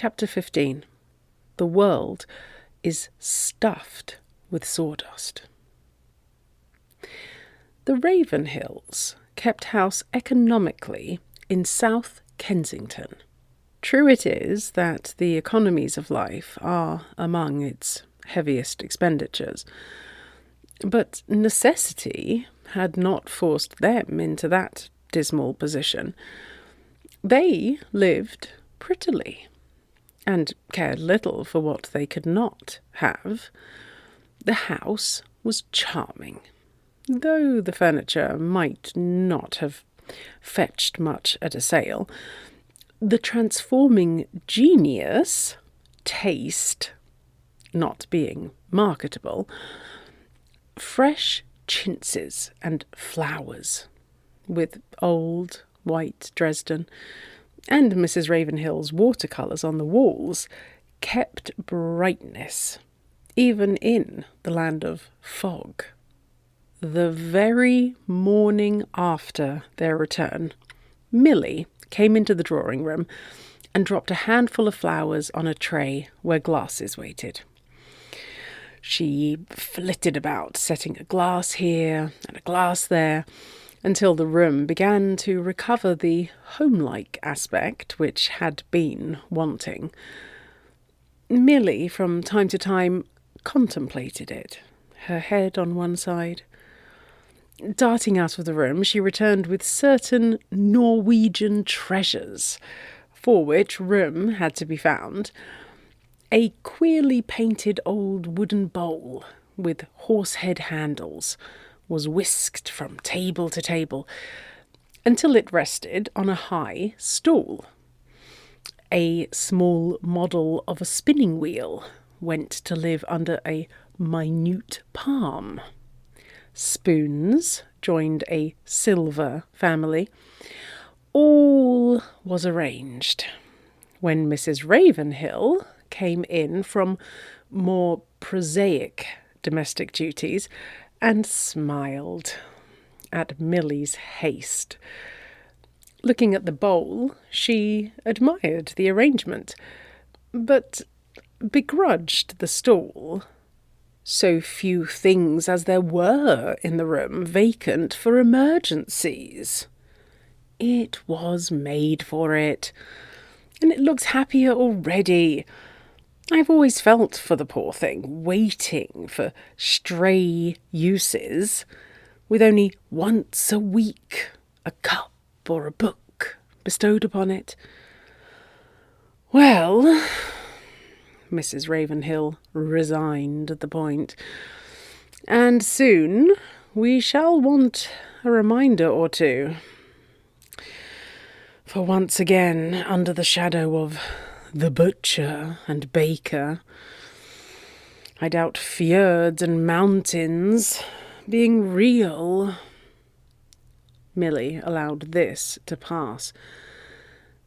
Chapter 15. The world is stuffed with sawdust. The Ravenhills kept house economically in South Kensington. True it is that the economies of life are among its heaviest expenditures, but necessity had not forced them into that dismal position. They lived prettily, and cared little for what they could not have. The house was charming, though the furniture might not have fetched much at a sale. The transforming genius, taste, not being marketable, fresh chintzes and flowers, with old white Dresden and Mrs. Ravenhill's watercolours on the walls, kept brightness, even in the land of fog. The very morning after their return, Milly came into the drawing-room and dropped a handful of flowers on a tray where glasses waited. She flitted about, setting a glass here and a glass there, until the room began to recover the homelike aspect which had been wanting. Milly, from time to time, contemplated it, her head on one side. Darting out of the room, she returned with certain Norwegian treasures, for which room had to be found. A queerly painted old wooden bowl with horsehead handles was whisked from table to table until it rested on a high stool. A small model of a spinning wheel went to live under a minute palm. Spoons joined a silver family. All was arranged when Mrs. Ravenhill came in from more prosaic domestic duties and smiled at Milly's haste. Looking at the bowl, she admired the arrangement, but begrudged the stool. So few things as there were in the room vacant for emergencies. It was made for it, and it looks happier already. I've always felt for the poor thing, waiting for stray uses, with only once a week a cup or a book bestowed upon it. Well, Mrs. Ravenhill resigned at the point, and soon we shall want a reminder or two. For once again, under the shadow of the butcher and baker, I doubt fjords and mountains being real. Milly allowed this to pass.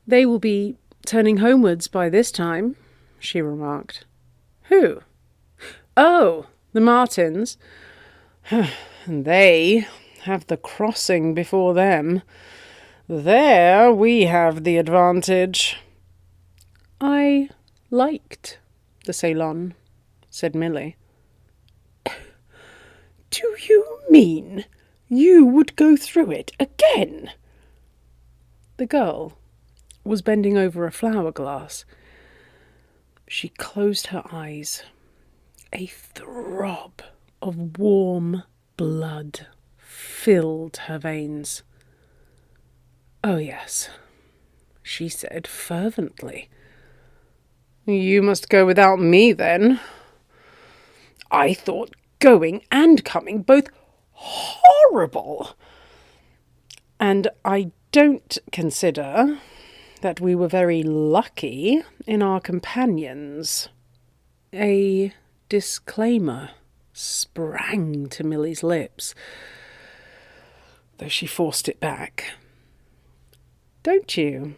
They will be turning homewards by this time, she remarked. Who? Oh, the Martins. And they have the crossing before them. There we have the advantage. I liked the Ceylon, said Milly. Do you mean you would go through it again? The girl was bending over a flower glass. She closed her eyes. A throb of warm blood filled her veins. Oh, yes, she said fervently. You must go without me, then. I thought going and coming both horrible. And I don't consider that we were very lucky in our companions. A disclaimer sprang to Milly's lips, though she forced it back. Don't you?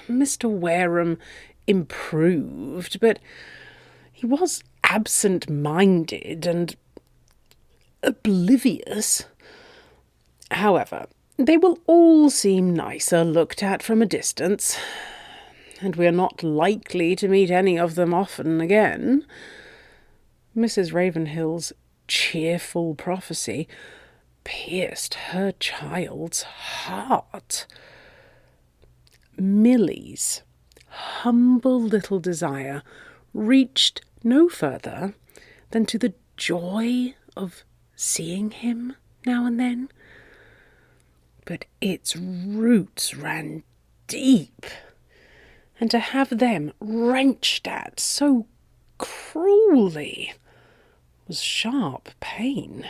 Mr. Wareham improved, but he was absent-minded and oblivious. However, they will all seem nicer looked at from a distance. and we are not likely to meet any of them often again." Mrs. Ravenhill's cheerful prophecy pierced her child's heart. Milly's humble little desire reached no further than to the joy of seeing him now and then, but its roots ran deep, and to have them wrenched at so cruelly was sharp pain.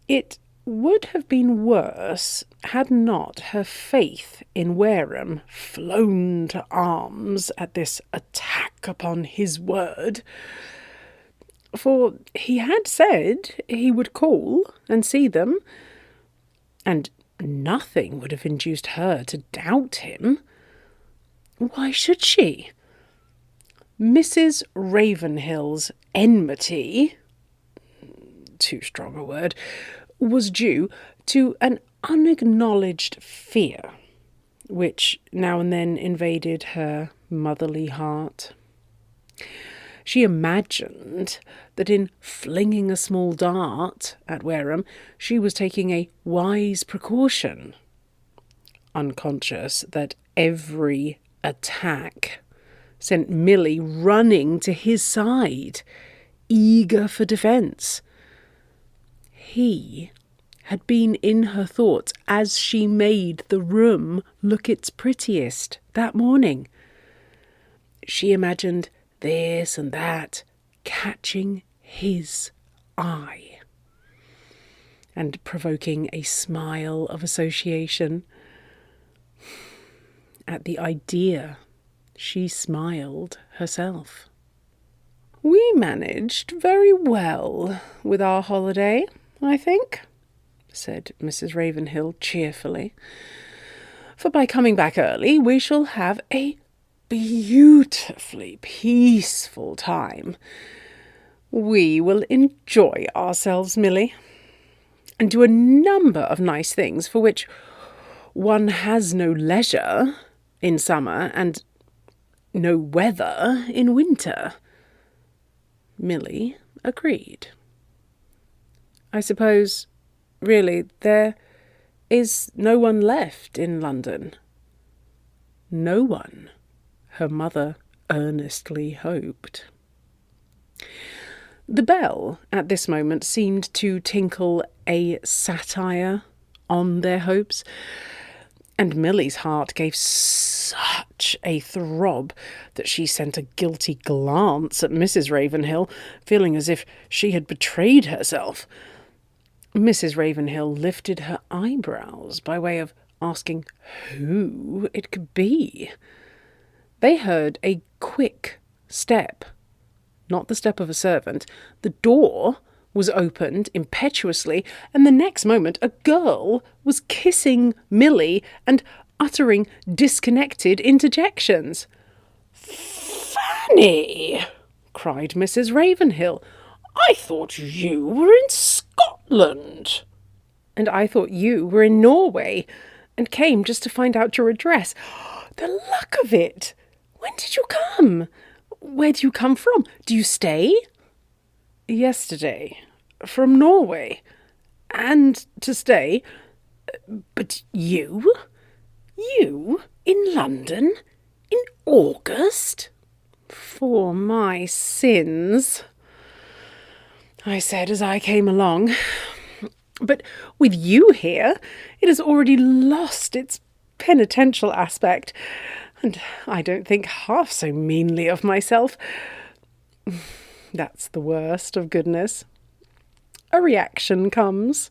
It would have been worse had not her faith in Wareham flown to arms at this attack upon his word, for he had said he would call and see them, and nothing would have induced her to doubt him. Why should she? Mrs. Ravenhill's enmity, too strong a word, was due to an unacknowledged fear, which now and then invaded her motherly heart. She imagined that in flinging a small dart at Wareham, she was taking a wise precaution, unconscious that every attack sent Milly running to his side, eager for defence. He had been in her thoughts as she made the room look its prettiest that morning. She imagined this and that catching his eye and provoking a smile of association. At the idea, she smiled herself. "We managed very well with our holiday, I think," said Mrs. Ravenhill cheerfully. "For by coming back early, we shall have a beautifully peaceful time. We will enjoy ourselves, Milly, and do a number of nice things for which one has no leisure in summer and no weather in winter." Milly agreed. "I suppose, really, there is no one left in London?" No one, her mother earnestly hoped. The bell at this moment seemed to tinkle a satire on their hopes, and Milly's heart gave such a throb that she sent a guilty glance at Mrs. Ravenhill, feeling as if she had betrayed herself. Mrs. Ravenhill lifted her eyebrows by way of asking who it could be. They heard a quick step, not the step of a servant. The door was opened impetuously, and the next moment a girl was kissing Milly and uttering disconnected interjections. "Fanny!" cried Mrs. Ravenhill. "I thought you were in Scotland." "And I thought you were in Norway, and came just to find out your address." "The luck of it! When did you come? Where do you come from? Do you stay?" "Yesterday, from Norway, and to stay." "But you? You in London in August?" "For my sins," I said as I came along. "But with you here, it has already lost its penitential aspect, and I don't think half so meanly of myself. That's the worst of goodness. A reaction comes."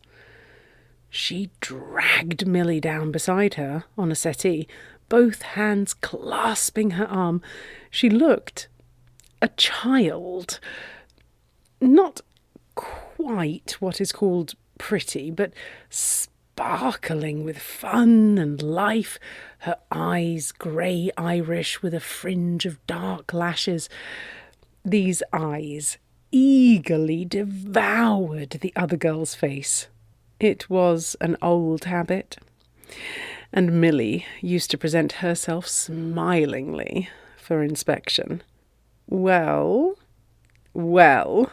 She dragged Milly down beside her on a settee, both hands clasping her arm. She looked a child, not quite what is called pretty, but sparkling with fun and life, her eyes grey Irish with a fringe of dark lashes. These eyes eagerly devoured the other girl's face. It was an old habit. and Milly used to present herself smilingly for inspection. Well, well.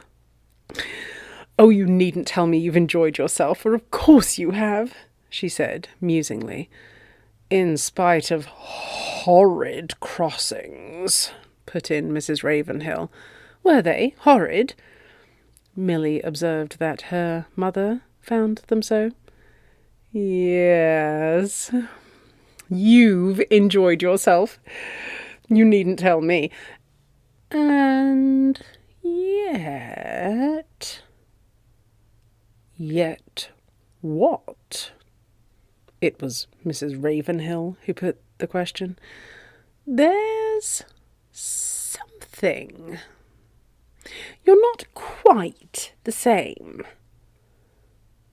Oh, you needn't tell me you've enjoyed yourself, for of course you have, she said musingly. In spite of horrid crossings, put in Mrs. Ravenhill. Were they horrid? Milly observed that her mother found them so. Yes. You've enjoyed yourself. You needn't tell me. And yet... Yet what? It was Mrs. Ravenhill who put the question. There's something. You're not quite the same.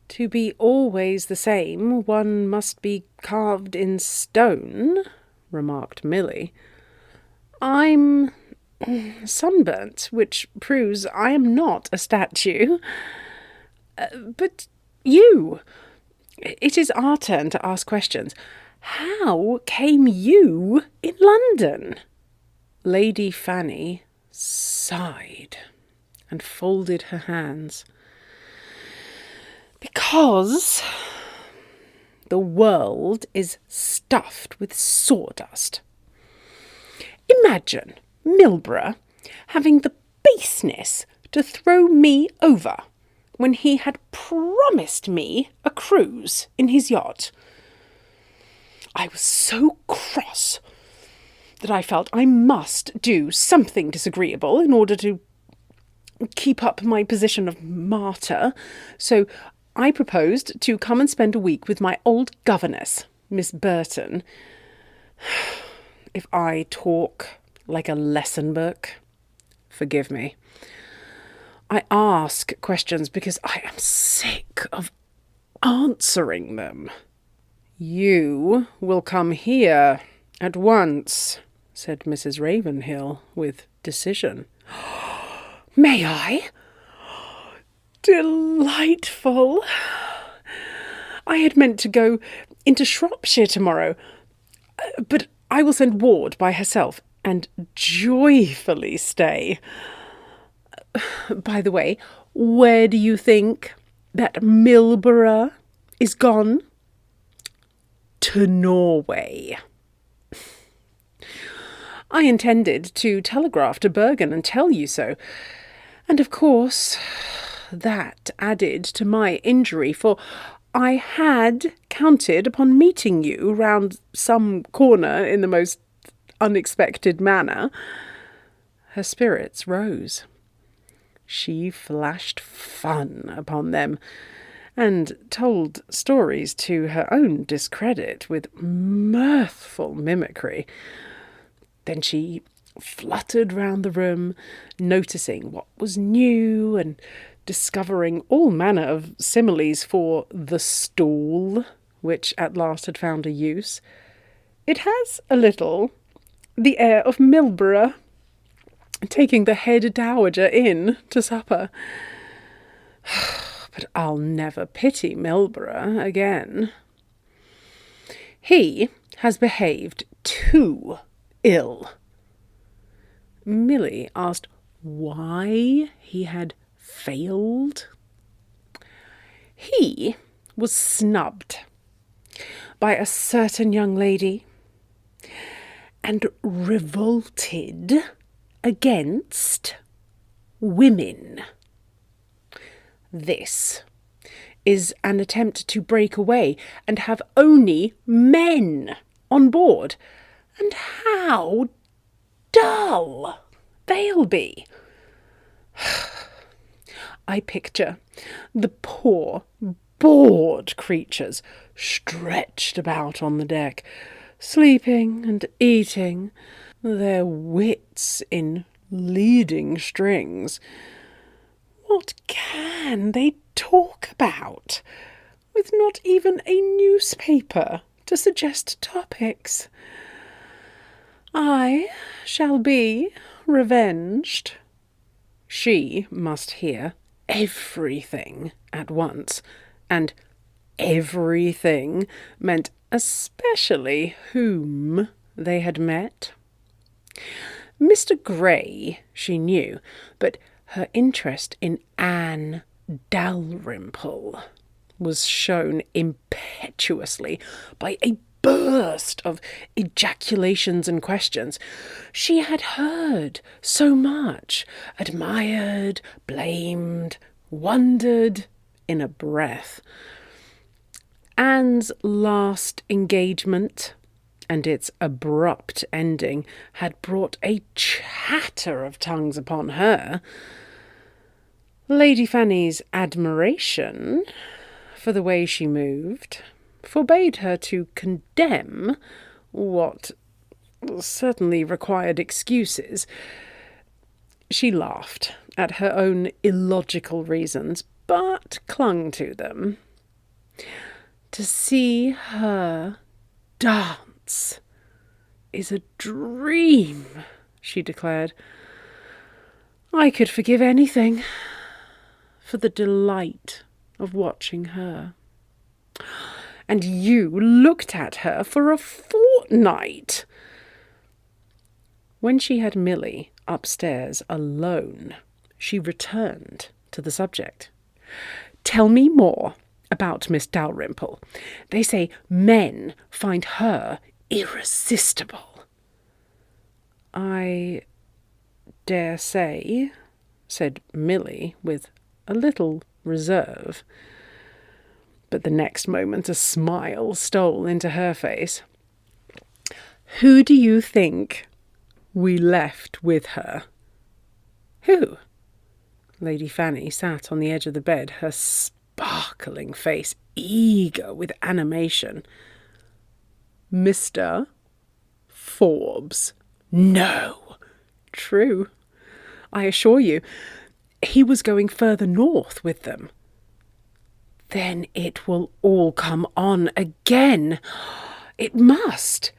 To be always the same, one must be carved in stone, remarked Milly. I'm sunburnt, which proves I am not a statue. But you... It is our turn to ask questions. How came you in London? Lady Fanny sighed and folded her hands. Because the world is stuffed with sawdust. Imagine Milborough having the baseness to throw me over when he had promised me a cruise in his yacht. I was so cross that I felt I must do something disagreeable in order to keep up my position of martyr, so I proposed to come and spend a week with my old governess, Miss Burton. If I talk like a lesson book, forgive me. I ask questions because I am sick of answering them. You will come here at once, said Mrs. Ravenhill with decision. May I? Delightful. I had meant to go into Shropshire tomorrow, but I will send Ward by herself and joyfully stay. By the way, where do you think that Milborough is gone? To Norway. I intended to telegraph to Bergen and tell you so, and of course that added to my injury, for I had counted upon meeting you round some corner in the most unexpected manner. Her spirits rose. She flashed fun upon them, and told stories to her own discredit with mirthful mimicry. Then she fluttered round the room, noticing what was new and discovering all manner of similes for the stool, which at last had found a use. It has a little the air of Milborough taking the head dowager in to supper. But I'll never pity Milborough again. He has behaved too ill. Milly asked why he had failed. He was snubbed by a certain young lady and revolted against women. This is an attempt to break away and have only men on board. And how dull they'll be. I picture the poor, bored creatures stretched about on the deck, sleeping and eating, their wits in leading strings. What can they talk about, with not even a newspaper to suggest topics? I shall be revenged. She must hear everything at once, and everything meant especially whom they had met. Mr. Gray, she knew, but her interest in Anne Dalrymple was shown impetuously by a burst of ejaculations and questions. She had heard so much, admired, blamed, wondered in a breath. Anne's last engagement and its abrupt ending had brought a chatter of tongues upon her. Lady Fanny's admiration for the way she moved forbade her to condemn what certainly required excuses. She laughed at her own illogical reasons, but clung to them. To see her dance is a dream, she declared. I could forgive anything for the delight of watching her. And you looked at her for a fortnight. When she had Milly upstairs alone, she returned to the subject. Tell me more about Miss Dalrymple. They say men find her irresistible. I dare say, said Milly with a little reserve. But the next moment a smile stole into her face. Who do you think we left with her? Who? Lady Fanny sat on the edge of the bed, her sparkling face eager with animation. Mr. Forbes. No. True. I assure you, he was going further north with them. Then it will all come on again. It must.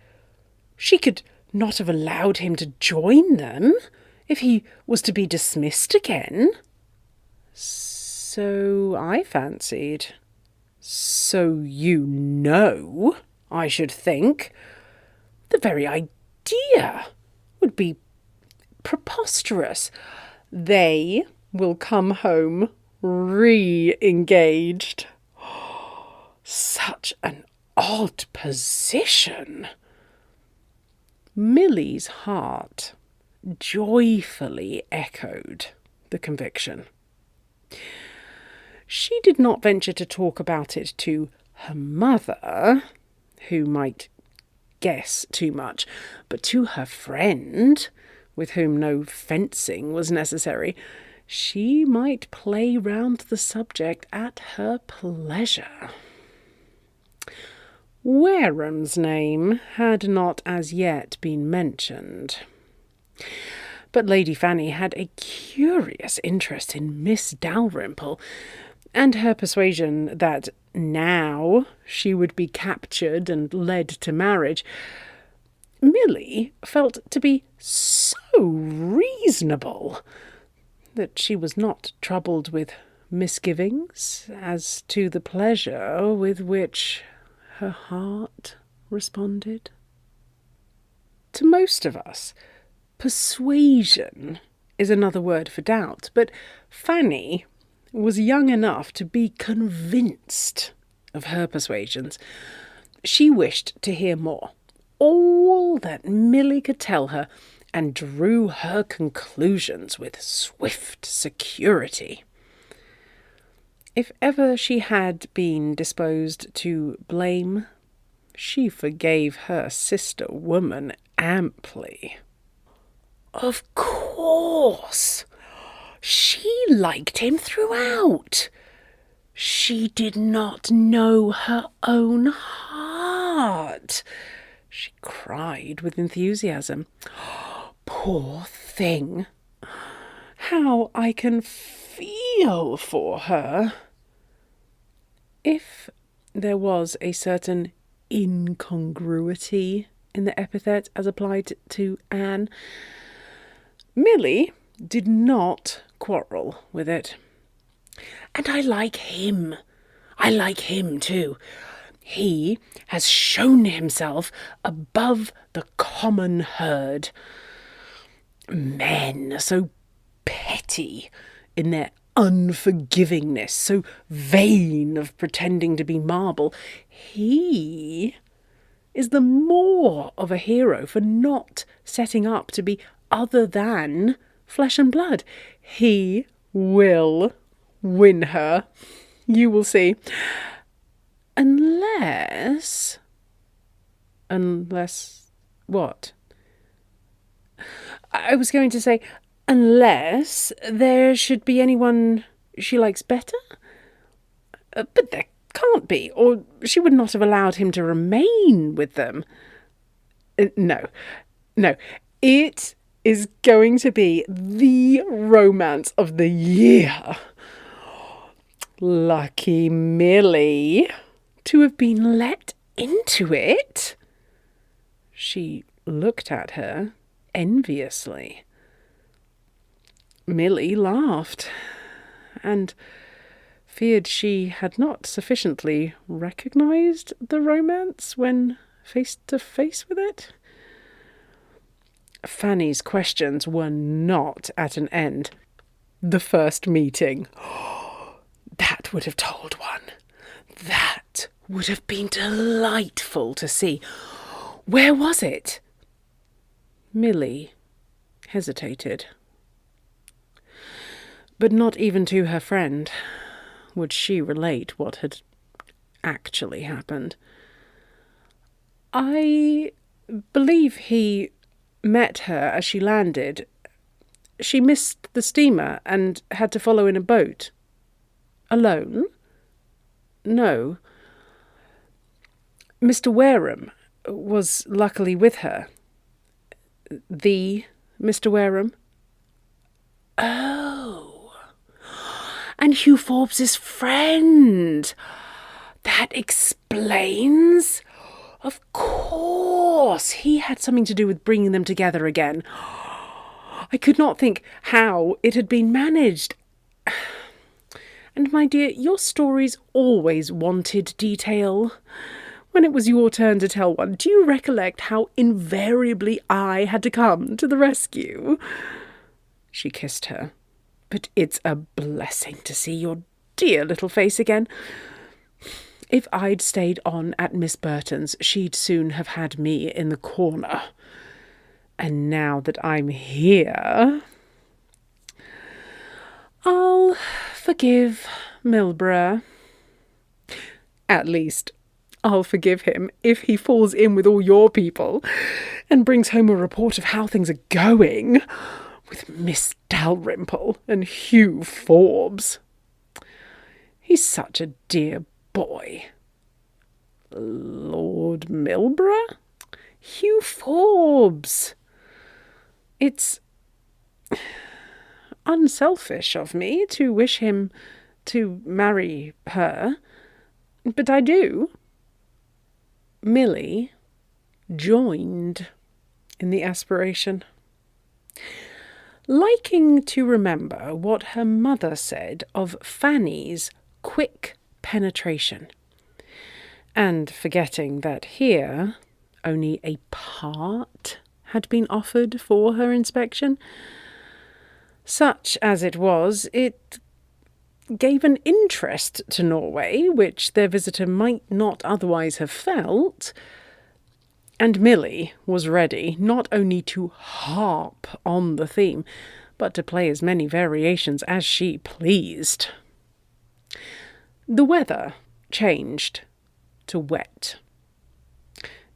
She could not have allowed him to join them if he was to be dismissed again. So I fancied. So you know, I should think. The very idea would be preposterous. They will come home re-engaged. Such an odd position. Milly's heart joyfully echoed the conviction. She did not venture to talk about it to her mother, who might guess too much, but to her friend, with whom no fencing was necessary, she might play round the subject at her pleasure. Wareham's name had not as yet been mentioned. But Lady Fanny had a curious interest in Miss Dalrymple, and her persuasion that now she would be captured and led to marriage, Milly felt to be so reasonable that she was not troubled with misgivings as to the pleasure with which her heart responded. To most of us, persuasion is another word for doubt, but Fanny was young enough to be convinced of her persuasions. She wished to hear more, all that Milly could tell her, and drew her conclusions with swift security. If ever she had been disposed to blame, she forgave her sister woman amply. Of course, she liked him throughout. She did not know her own heart. She cried with enthusiasm. Poor thing! How I can feel for her! If there was a certain incongruity in the epithet as applied to Anne, Milly did not quarrel with it. And I like him too. He has shown himself above the common herd. Men so petty in their unforgivingness, so vain of pretending to be marble. He is the more of a hero for not setting up to be other than flesh and blood. He will win her. You will see. Unless what? I was going to say, unless there should be anyone she likes better? But there can't be, or she would not have allowed him to remain with them. No. It is going to be the romance of the year. Lucky Millie to have been let into it. She looked at her enviously. Millie laughed and feared she had not sufficiently recognised the romance when face to face with it. Fanny's questions were not at an end. The first meeting. That would have told one. That would have been delightful to see. Where was it? Millie hesitated. But not even to her friend would she relate what had actually happened. I believe he met her as she landed. She missed the steamer and had to follow in a boat. Alone? No. Mr. Wareham was luckily with her. The Mr. Wareham? Oh. And Hugh Forbes's friend. That explains. Of course, he had something to do with bringing them together again. I could not think how it had been managed. And, my dear, your stories always wanted detail. When it was your turn to tell one, do you recollect how invariably I had to come to the rescue? She kissed her. But it's a blessing to see your dear little face again. If I'd stayed on at Miss Burton's, she'd soon have had me in the corner. And now that I'm here, I'll forgive Milborough. At least, I'll forgive him if he falls in with all your people and brings home a report of how things are going with Miss Dalrymple and Hugh Forbes. He's such a dear boy. Lord Milborough? Hugh Forbes. It's unselfish of me to wish him to marry her, but I do. Millie joined in the aspiration, liking to remember what her mother said of Fanny's quick penetration, and forgetting that here only a part had been offered for her inspection. Such as it was, it gave an interest to Norway, which their visitor might not otherwise have felt, and Millie was ready not only to harp on the theme, but to play as many variations as she pleased. The weather changed to wet.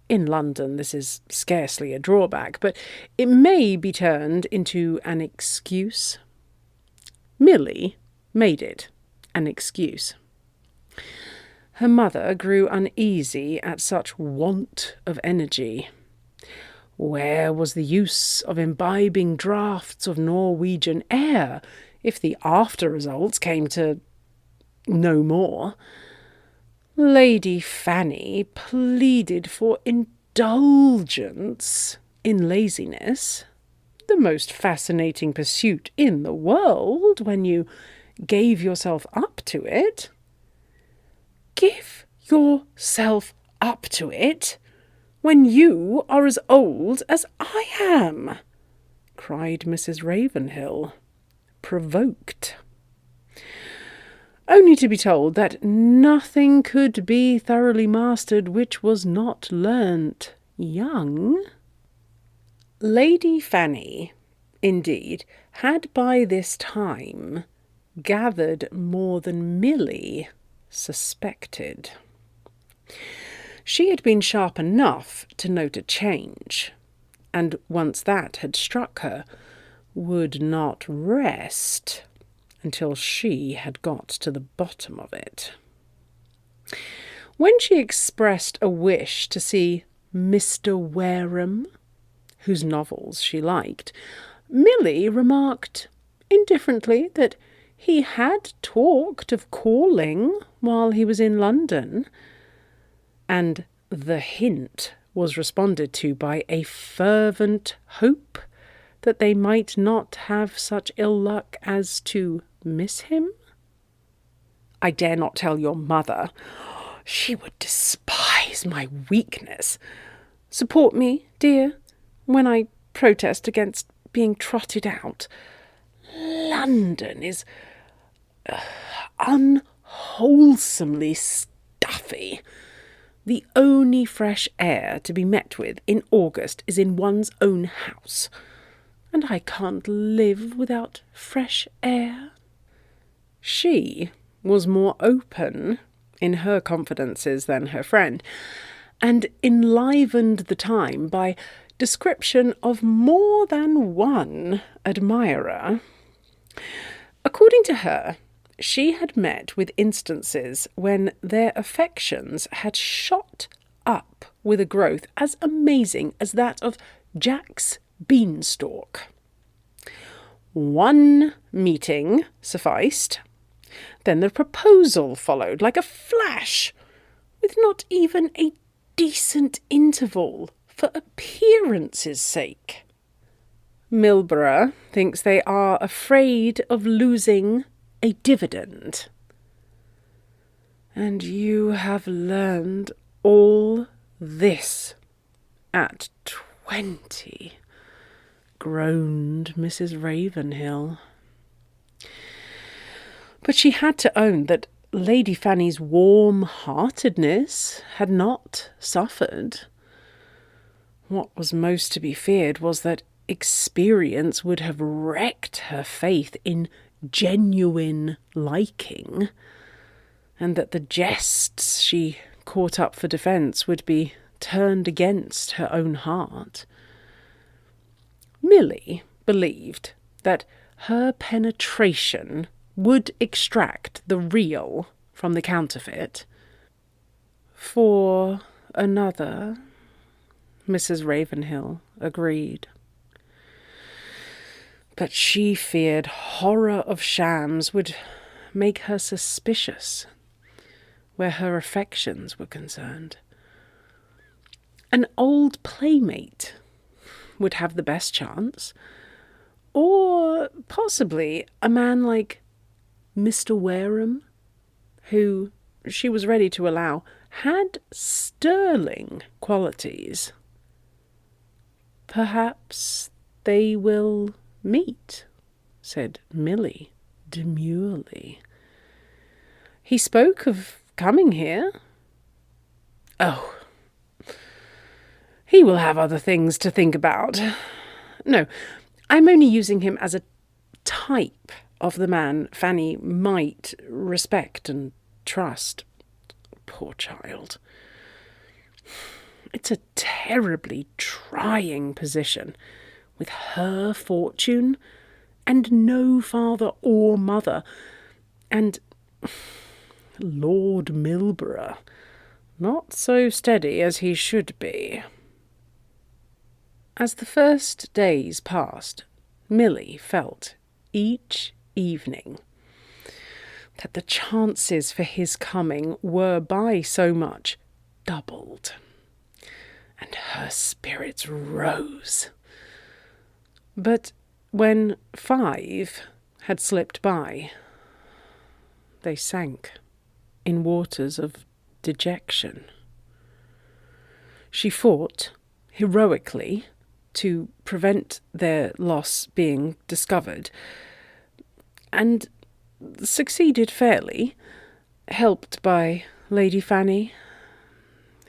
In London, this is scarcely a drawback, but it may be turned into an excuse. Millie made it an excuse. Her mother grew uneasy at such want of energy. Where was the use of imbibing draughts of Norwegian air if the after results came to no more? Lady Fanny pleaded for indulgence in laziness, the most fascinating pursuit in the world when you gave yourself up to it. Give yourself up to it when you are as old as I am?" cried Mrs. Ravenhill, provoked. Only to be told that nothing could be thoroughly mastered which was not learnt young. Lady Fanny, indeed, had by this time gathered more than Milly suspected. She had been sharp enough to note a change, and once that had struck her, would not rest until she had got to the bottom of it. When she expressed a wish to see Mr. Wareham, whose novels she liked, Milly remarked indifferently that he had talked of calling while he was in London, and the hint was responded to by a fervent hope that they might not have such ill luck as to miss him. "I dare not tell your mother. She would despise my weakness. Support me, dear, when I protest against being trotted out. London is unwholesomely stuffy. The only fresh air to be met with in August is in one's own house, and I can't live without fresh air." She was more open in her confidences than her friend, and enlivened the time by description of more than one admirer. According to her, she had met with instances when their affections had shot up with a growth as amazing as that of Jack's beanstalk. One meeting sufficed. Then the proposal followed like a flash, with not even a decent interval for appearance's sake. Milborough thinks they are afraid of losing a dividend. "And you have learned all this at 20, groaned Mrs. Ravenhill. But she had to own that Lady Fanny's warm-heartedness had not suffered. What was most to be feared was that experience would have wrecked her faith in genuine liking, and that the jests she caught up for defence would be turned against her own heart. Milly believed that her penetration would extract the real from the counterfeit. "For another," Mrs. Ravenhill agreed. But she feared horror of shams would make her suspicious where her affections were concerned. An old playmate would have the best chance, or possibly a man like Mr. Wareham, who, she was ready to allow, had sterling qualities. "Perhaps they will meet," said Milly demurely. "He spoke of coming here." "Oh, he will have other things to think about. No, I'm only using him as a type of the man Fanny might respect and trust. Poor child. It's a terribly trying position, with her fortune and no father or mother, and Lord Milborough not so steady as he should be." As the first days passed, Milly felt each evening that the chances for his coming were by so much doubled, and her spirits rose. But when 5 had slipped by, they sank in waters of dejection. She fought heroically to prevent their loss being discovered, and succeeded fairly, helped by Lady Fanny,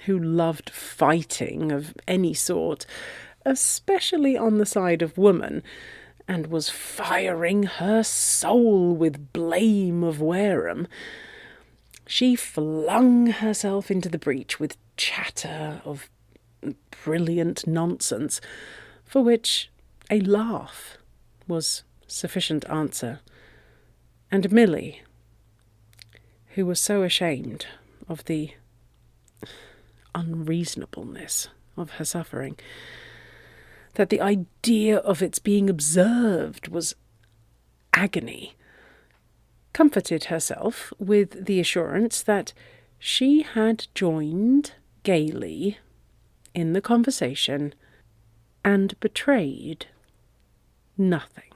who loved fighting of any sort, especially on the side of woman, and was firing her soul with blame of Wareham. She flung herself into the breach with chatter of brilliant nonsense, for which a laugh was sufficient answer, and Milly, who was so ashamed of the unreasonableness of her suffering that the idea of its being observed was agony, comforted herself with the assurance that she had joined gaily in the conversation and betrayed nothing.